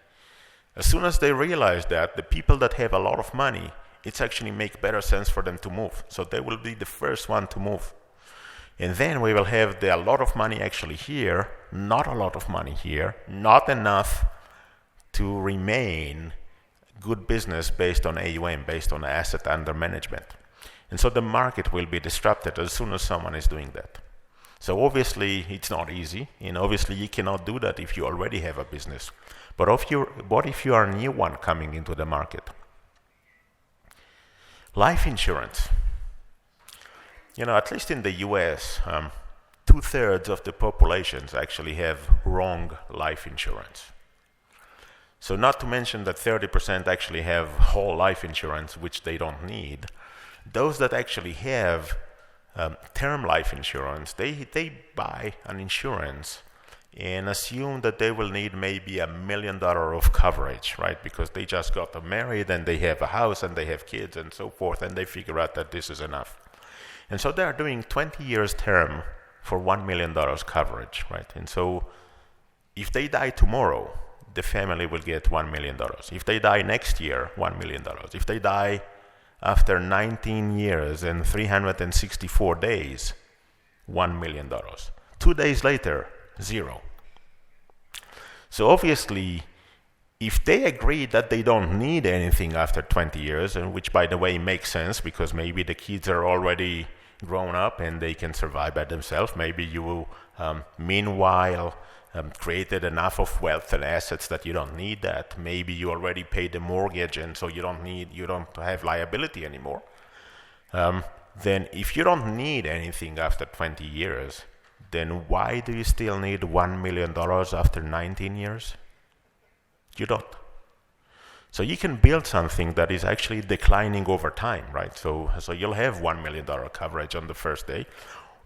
As soon as they realize that, the people that have a lot of money, it's actually make better sense for them to move. So they will be the first one to move. And then we will have a lot of money actually here, not a lot of money here, not enough to remain good business based on AUM, based on asset under management. And so the market will be disrupted as soon as someone is doing that. So obviously it's not easy, and obviously you cannot do that if you already have a business. But what if you are a new one coming into the market? Life insurance. At least in the US, 2/3 of the populations actually have wrong life insurance. So not to mention that 30% actually have whole life insurance, which they don't need. Those that actually have term life insurance, they buy an insurance and assume that they will need maybe $1 million of coverage, right? Because they just got married and they have a house and they have kids and so forth, and they figure out that this is enough. And so they're doing 20 years term for $1 million coverage, right? And so if they die tomorrow, the family will get $1 million. If they die next year, $1 million. If they die after 19 years and 364 days, $1 million. 2 days later, zero. So obviously, if they agree that they don't need anything after 20 years, and which by the way makes sense because maybe the kids are already grown up and they can survive by themselves, maybe you meanwhile created enough of wealth and assets that you don't need that. Maybe you already paid the mortgage and so you don't have liability anymore. Then if you don't need anything after 20 years, then why do you still need $1 million after 19 years? You don't. So you can build something that is actually declining over time, right? So you'll have $1 million coverage on the first day.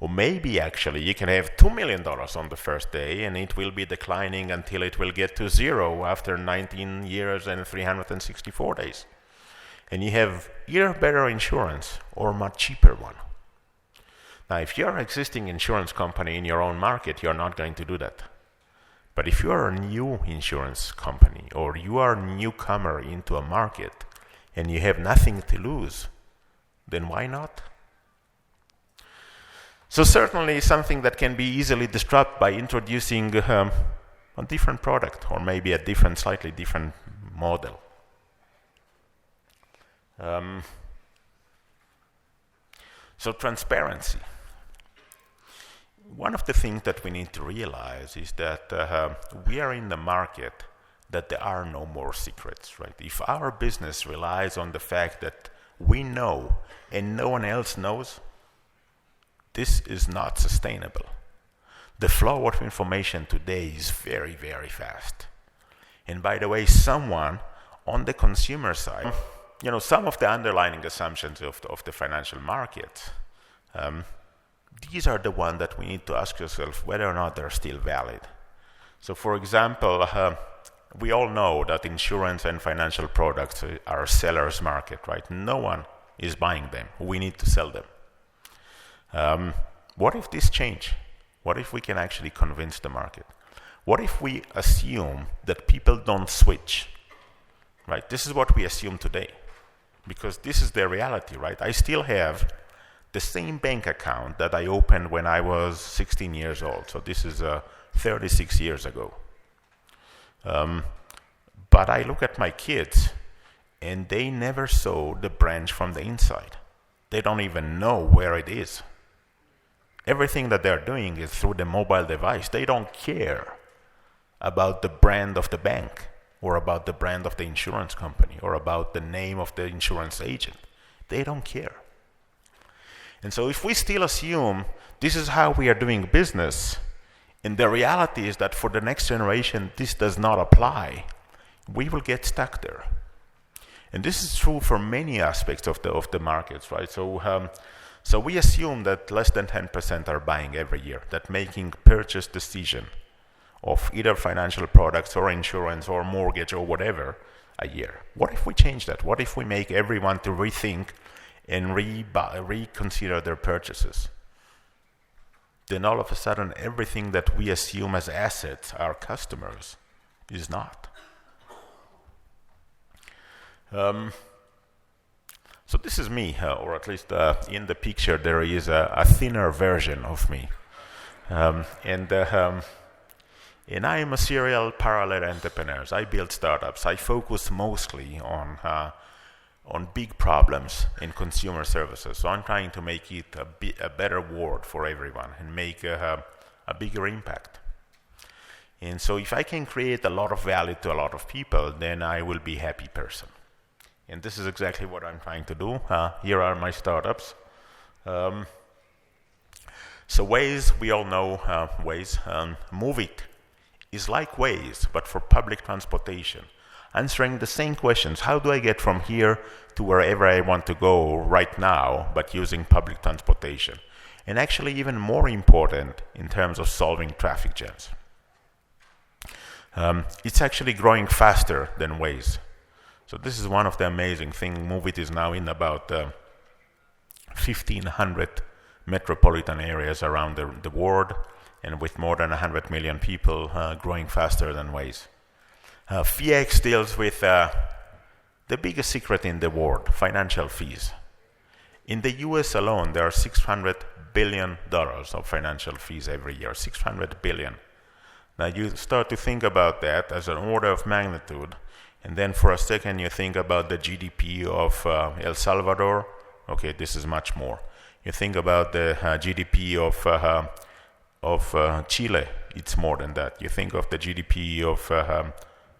Or maybe actually you can have $2 million on the first day and it will be declining until it will get to zero after 19 years and 364 days. And you have either better insurance or much cheaper one. Now, if you're an existing insurance company in your own market, you're not going to do that. But if you are a new insurance company or you are a newcomer into a market and you have nothing to lose, then why not? So certainly something that can be easily disrupted by introducing a different product or maybe a slightly different model. So transparency. One of the things that we need to realize is that we are in the market that there are no more secrets, right? If our business relies on the fact that we know and no one else knows, this is not sustainable. The flow of information today is very, very fast. And by the way, someone on the consumer side, some of the underlying assumptions of the financial markets, these are the ones that we need to ask ourselves whether or not they're still valid. So for example, we all know that insurance and financial products are a seller's market, right? No one is buying them. We need to sell them. What if this change? What if we can actually convince the market? What if we assume that people don't switch? Right? This is what we assume today. Because this is the reality, right? I still have the same bank account that I opened when I was 16 years old. So this is 36 years ago. But I look at my kids, and they never saw the branch from the inside. They don't even know where it is. Everything that they're doing is through the mobile device. They don't care about the brand of the bank, or about the brand of the insurance company, or about the name of the insurance agent. They don't care. And so if we still assume this is how we are doing business, and the reality is that for the next generation this does not apply, we will get stuck there. And this is true for many aspects of the markets, right? So we assume that less than 10% are buying every year, that making purchase decision of either financial products or insurance or mortgage or whatever a year. What if we change that? What if we make everyone to rethink and reconsider their purchases? Then all of a sudden everything that we assume as assets, our customers, is not. So this is me, or at least in the picture there is a thinner version of me. And I am a serial parallel entrepreneur. I build startups. I focus mostly on big problems in consumer services. So I'm trying to make it a better world for everyone and make a bigger impact. And so if I can create a lot of value to a lot of people, then I will be a happy person. And this is exactly what I'm trying to do. Here are my startups. So Waze, we all know Waze. Move It is like Waze, but for public transportation, answering the same questions. How do I get from here to wherever I want to go right now, but using public transportation? And actually even more important in terms of solving traffic jams. It's actually growing faster than Waze. So this is one of the amazing things. Move It is now in about 1,500 metropolitan areas around the world, and with more than 100 million people, growing faster than Waze. FIDES deals with the biggest secret in the world, financial fees. In the US alone, there are $600 billion of financial fees every year, 600 billion. Now you start to think about that as an order of magnitude, and then for a second you think about the GDP of El Salvador. Okay, this is much more. You think about the GDP of Chile, it's more than that. You think of the GDP of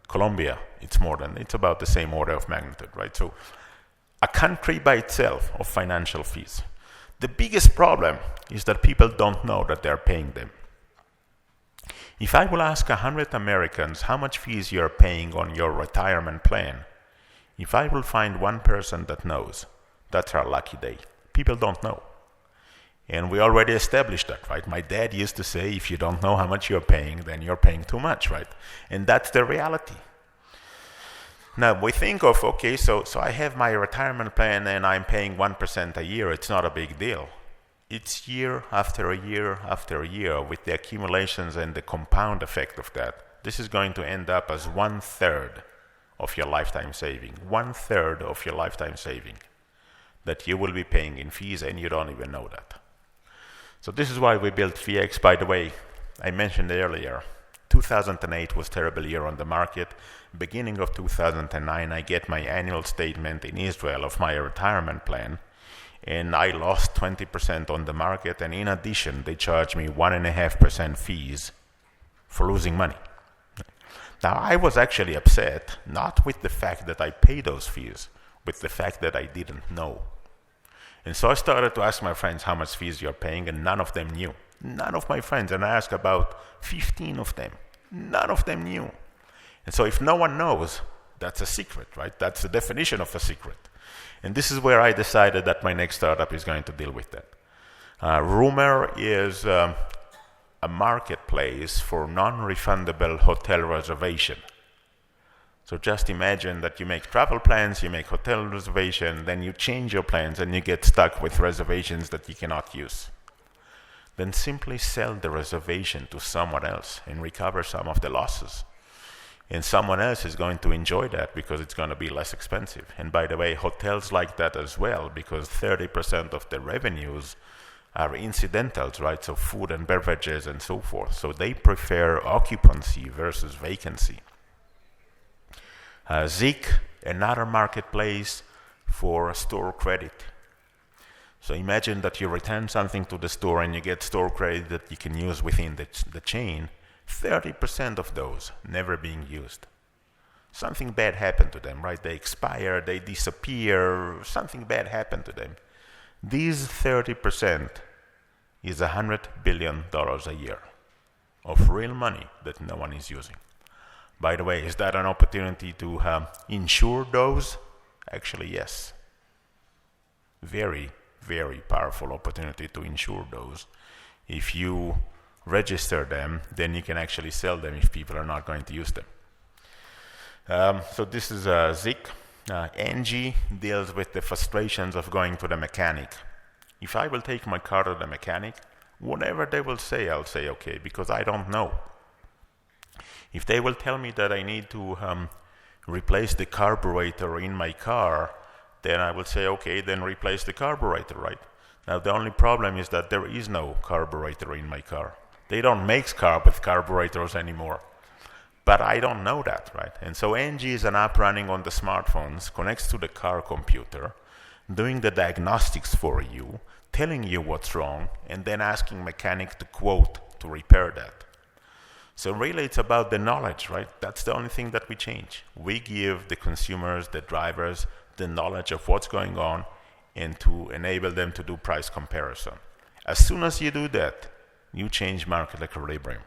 Colombia, it's about the same order of magnitude, right? So a country by itself of financial fees. The biggest problem is that people don't know that they're paying them. If I will ask 100 Americans how much fees you're paying on your retirement plan, if I will find one person that knows, that's our lucky day. People don't know. And we already established that, right? My dad used to say, if you don't know how much you're paying, then you're paying too much, right? And that's the reality. Now, we think of, okay, so I have my retirement plan and I'm paying 1% a year. It's not a big deal. It's year after year after year with the accumulations and the compound effect of that. This is going to end up as 1/3 of your lifetime saving. 1/3 of your lifetime saving that you will be paying in fees, and you don't even know that. So this is why we built FIDES. By the way, I mentioned earlier, 2008 was a terrible year on the market. Beginning of 2009, I get my annual statement in Israel of my retirement plan, and I lost 20% on the market, and in addition, they charged me 1.5% fees for losing money. Now, I was actually upset, not with the fact that I paid those fees, with the fact that I didn't know. And so I started to ask my friends how much fees you're paying, and none of them knew. None of my friends, and I asked about 15 of them. None of them knew. And so if no one knows, that's a secret, right? That's the definition of a secret. And this is where I decided that my next startup is going to deal with that. Rumor is a marketplace for non-refundable hotel reservation. So just imagine that you make travel plans, you make hotel reservation, then you change your plans and you get stuck with reservations that you cannot use. Then simply sell the reservation to someone else and recover some of the losses. And someone else is going to enjoy that because it's going to be less expensive. And by the way, hotels like that as well, because 30% of the revenues are incidentals, right? So food and beverages and so forth. So they prefer occupancy versus vacancy. Zik, another marketplace for store credit. So imagine that you return something to the store and you get store credit that you can use within the chain. 30% of those never being used. Something bad happened to them, right? They expire, they disappear, something bad happened to them. These 30% is $100 billion a year of real money that no one is using. By the way, is that an opportunity to insure those? Actually, yes. Very, very powerful opportunity to insure those. If you register them, then you can actually sell them if people are not going to use them. So this is Zik. Angie deals with the frustrations of going to the mechanic. If I will take my car to the mechanic, whatever they will say, I'll say okay, because I don't know. If they will tell me that I need to replace the carburetor in my car, then I will say okay, then replace the carburetor, right? Now the only problem is that there is no carburetor in my car. They don't make cars with carburetors anymore. But I don't know that, right? And so Angie is an app running on the smartphones, connects to the car computer, doing the diagnostics for you, telling you what's wrong, and then asking mechanic to quote to repair that. So really it's about the knowledge, right? That's the only thing that we change. We give the consumers, the drivers, the knowledge of what's going on and to enable them to do price comparison. As soon as you do that, you change market equilibrium.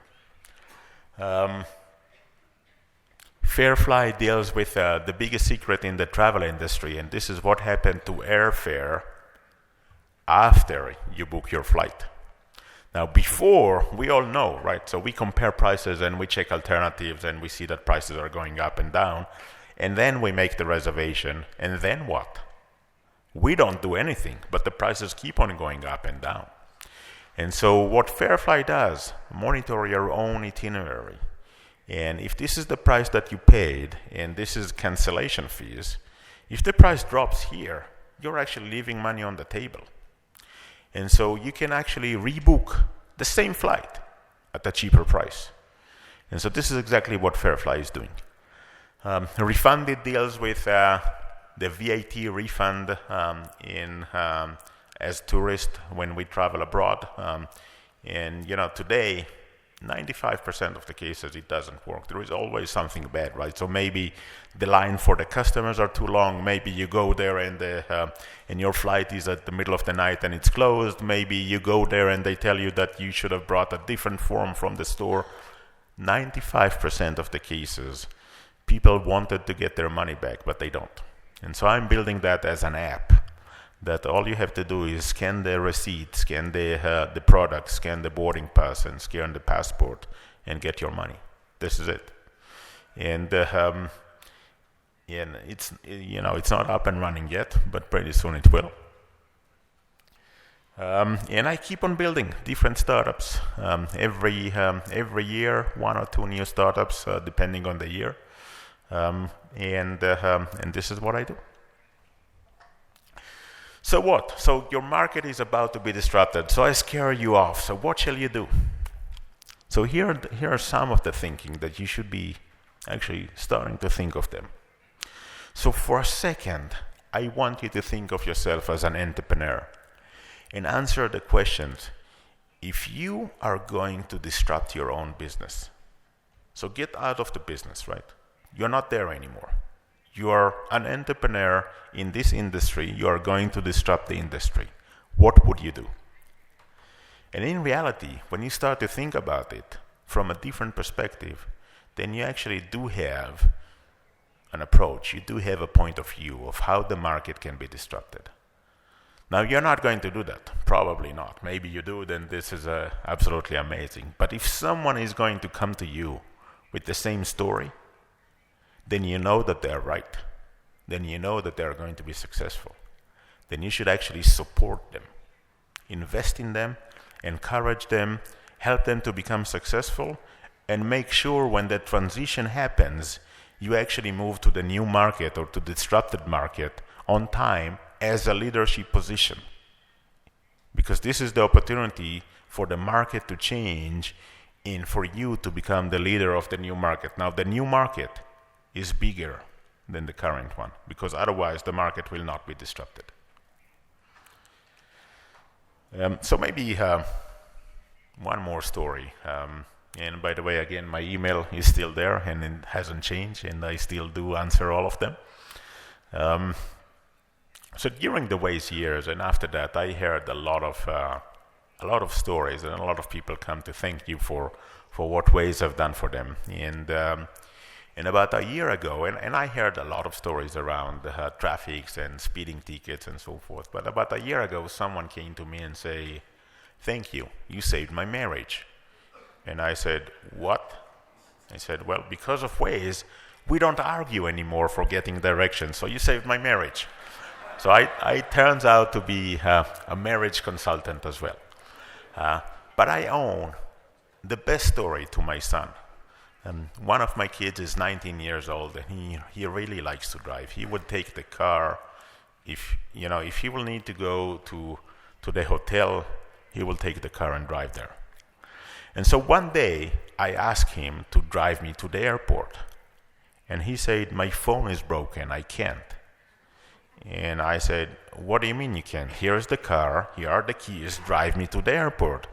Fairfly deals with the biggest secret in the travel industry, and this is what happened to airfare after you book your flight. Now, before, we all know, right? So we compare prices and we check alternatives and we see that prices are going up and down, and then we make the reservation, and then what? We don't do anything, but the prices keep on going up and down. And so what Fairfly does, monitor your own itinerary. And if this is the price that you paid, and this is cancellation fees, if the price drops here, you're actually leaving money on the table. And so you can actually rebook the same flight at a cheaper price. And so this is exactly what Fairfly is doing. Refunded deals with the VAT refund as tourists when we travel abroad. And today, 95% of the cases it doesn't work. There is always something bad, right? So maybe the line for the customers are too long. Maybe you go there and your flight is at the middle of the night and it's closed. Maybe you go there and they tell you that you should have brought a different form from the store. 95% of the cases, people wanted to get their money back, but they don't. And so I'm building that as an app. That all you have to do is scan the receipt, scan the product, scan the boarding pass, and scan the passport, and get your money. This is it. And it's not up and running yet, but pretty soon it will. And I keep on building different startups. Every year, 1 or 2 new startups, depending on the year. And this is what I do. So what? So your market is about to be disrupted. So I scare you off. So what shall you do? So here are some of the thinking that you should be actually starting to think of them. So for a second, I want you to think of yourself as an entrepreneur and answer the questions. If you are going to disrupt your own business, so get out of the business, right? You're not there anymore. You are an entrepreneur in this industry. You are going to disrupt the industry. What would you do? And in reality, when you start to think about it from a different perspective, then you actually do have an approach. You do have a point of view of how the market can be disrupted. Now, you're not going to do that. Probably not. Maybe you do, then this is absolutely amazing. But if someone is going to come to you with the same story, then you know that they're right. Then you know that they're going to be successful. Then you should actually support them, invest in them, encourage them, help them to become successful, and make sure when that transition happens, you actually move to the new market or to the disrupted market on time as a leadership position. Because this is the opportunity for the market to change and for you to become the leader of the new market. Now, the new market is bigger than the current one, because otherwise the market will not be disrupted. So maybe one more story. And by the way, again, my email is still there and it hasn't changed, and I still do answer all of them. So during the Waze years and after that, I heard a lot of stories, and a lot of people come to thank you for what Waze have done for them. And about a year ago, and I heard a lot of stories around traffics and speeding tickets and so forth, but about a year ago, someone came to me and say, "Thank you, you saved my marriage." And I said, "What?" I said, "Well, because of Waze, we don't argue anymore for getting directions, so you saved my marriage." So I turns out to be a marriage consultant as well. But I own the best story to my son. One of my kids is 19 years old, and he really likes to drive. He would take the car. If he will need to go to the hotel, he will take the car and drive there. And so one day, I asked him to drive me to the airport. And he said, "My phone is broken, I can't." And I said, "What do you mean you can't? Here's the car, here are the keys, drive me to the airport."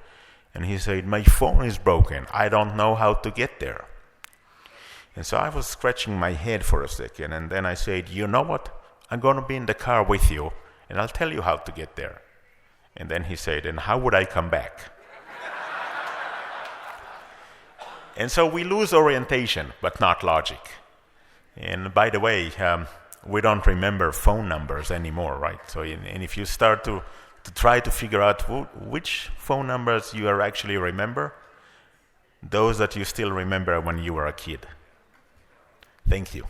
And he said, "My phone is broken, I don't know how to get there." And so I was scratching my head for a second, and then I said, "You know what? I'm going to be in the car with you, and I'll tell you how to get there." And then he said, "And how would I come back?" And so we lose orientation, but not logic. And by the way, we don't remember phone numbers anymore, right? So, and if you start to try to figure out which phone numbers you are actually remember, those that you still remember when you were a kid. Thank you.